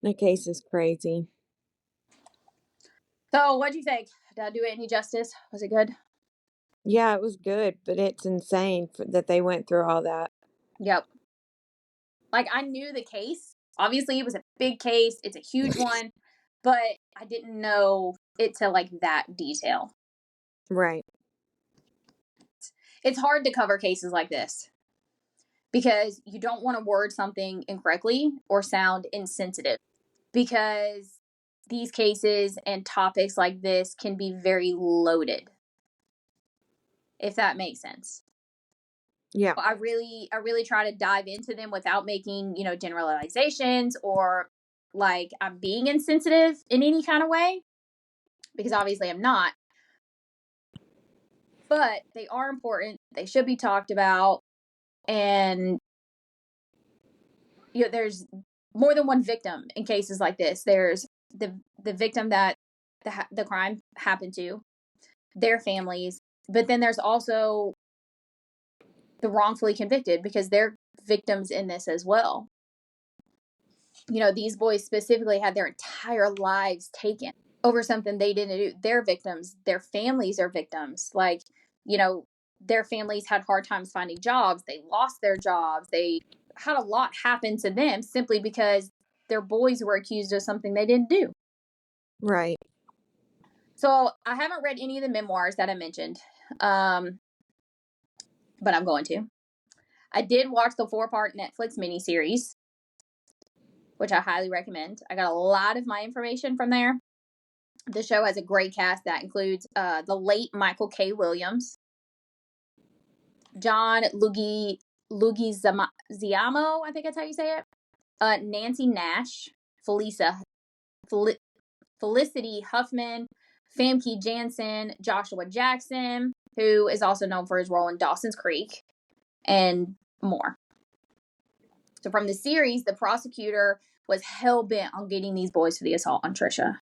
The case is crazy. So what'd you think? Did I do it any justice? Was it good? Yeah, it was good, but it's insane that they went through all that. Yep. Like, I knew the case. Obviously, it was a big case. It's a huge one. But I didn't know it to, like, that detail. Right. It's hard to cover cases like this because you don't want to word something incorrectly or sound insensitive, because these cases and topics like this can be very loaded, if that makes sense. Yeah. I really try to dive into them without making, generalizations or like I'm being insensitive in any kind of way, because obviously I'm not. But they are important. They should be talked about. And there's more than one victim in cases like this. There's the victim that the crime happened to, their families, but then there's also the wrongfully convicted, because they're victims in this as well. These boys specifically had their entire lives taken over something they didn't do. They're victims. Their families are victims. Like, their families had hard times finding jobs. They lost their jobs. They had a lot happen to them simply because their boys were accused of something they didn't do. Right. So I haven't read any of the memoirs that I mentioned, but I'm going to. I did watch the 4-part Netflix miniseries, which I highly recommend. I got a lot of my information from there. The show has a great cast that includes the late Michael K. Williams, John Leguizamo, I think that's how you say it. Nancy Nash, Felicity Huffman, Famke Janssen, Joshua Jackson, who is also known for his role in Dawson's Creek, and more. So from the series, the prosecutor was hell-bent on getting these boys for the assault on Trisha.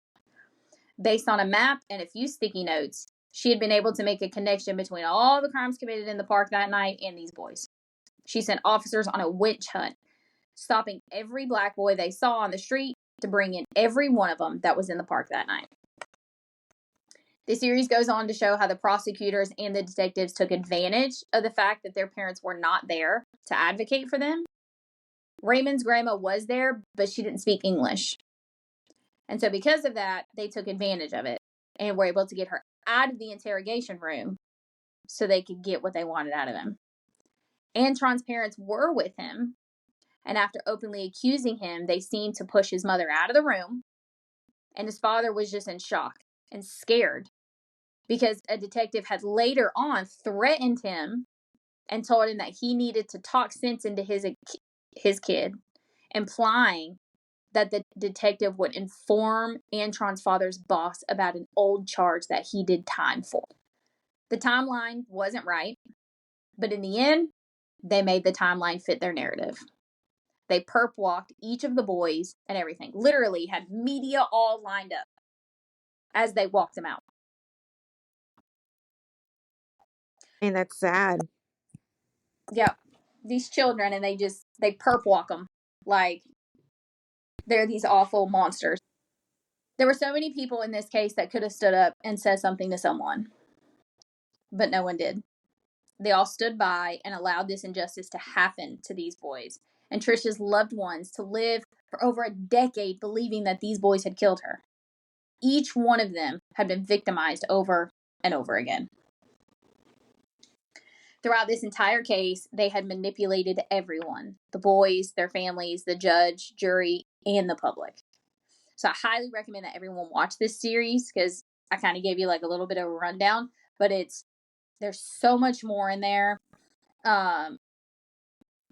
Based on a map and a few sticky notes, she had been able to make a connection between all the crimes committed in the park that night and these boys. She sent officers on a witch hunt, stopping every black boy they saw on the street to bring in every one of them that was in the park that night. The series goes on to show how the prosecutors and the detectives took advantage of the fact that their parents were not there to advocate for them. Raymond's grandma was there, but she didn't speak English. And so because of that, they took advantage of it and were able to get her out of the interrogation room so they could get what they wanted out of him. Antron's parents were with him, and after openly accusing him, they seemed to push his mother out of the room, and his father was just in shock and scared because a detective had later on threatened him and told him that he needed to talk sense into his kid, implying that the detective would inform Antron's father's boss about an old charge that he did time for. The timeline wasn't right, but in the end, they made the timeline fit their narrative. They perp walked each of the boys and everything. Literally had media all lined up as they walked them out. And that's sad. Yep. These children, and they perp walk them like they're these awful monsters. There were so many people in this case that could have stood up and said something to someone, but no one did. They all stood by and allowed this injustice to happen to these boys and Trisha's loved ones to live for over a decade believing that these boys had killed her. Each one of them had been victimized over and over again. Throughout this entire case, they had manipulated everyone. The boys, their families, the judge, jury, and the public. So I highly recommend that everyone watch this series because I kind of gave you like a little bit of a rundown, but there's so much more in there.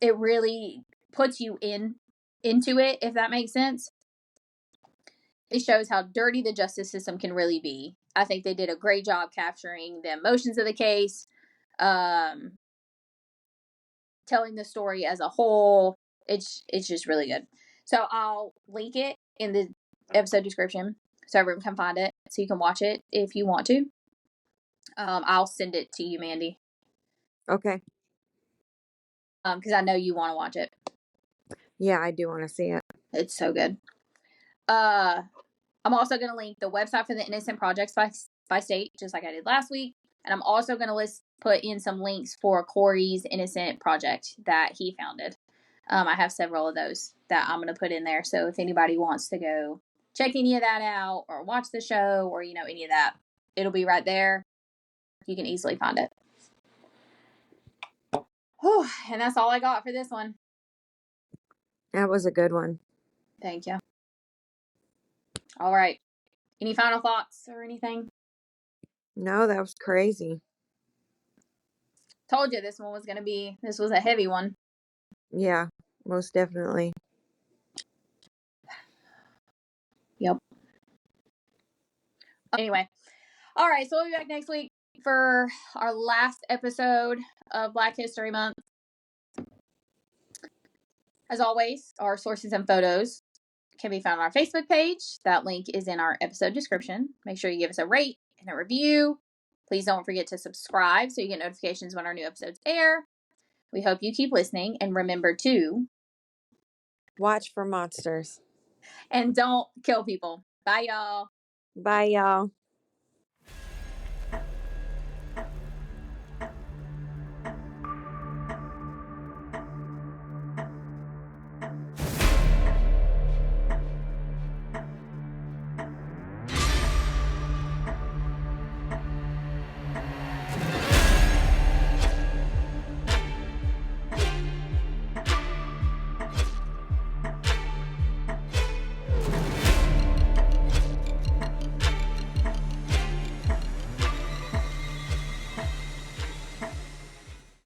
It really puts you into it, if that makes sense. It shows how dirty the justice system can really be. I think they did a great job capturing the emotions of the case, telling the story as a whole. It's just really good. So I'll link it in the episode description so everyone can find it, so you can watch it if you want to. I'll send it to you, Mandy. Okay. Because I know you want to watch it. Yeah, I do want to see it. It's so good. I'm also going to link the website for the Innocent Projects by state, just like I did last week. And I'm also going to put in some links for Korey's Innocent Project that he founded. I have several of those that I'm going to put in there. So if anybody wants to go check any of that out or watch the show or, any of that, it'll be right there. You can easily find it. Whew, and that's all I got for this one. That was a good one. Thank you. All right. Any final thoughts or anything? No, that was crazy. Told you this was a heavy one. Yeah, most definitely. Yep. Anyway. All right. So we'll be back next week for our last episode of Black History Month. As always, our sources and photos can be found on our Facebook page. That link is in our episode description. Make sure you give us a rate and a review. Please don't forget to subscribe so you get notifications when our new episodes air. We hope you keep listening, and remember to watch for monsters. And don't kill people. Bye, y'all. Bye, y'all.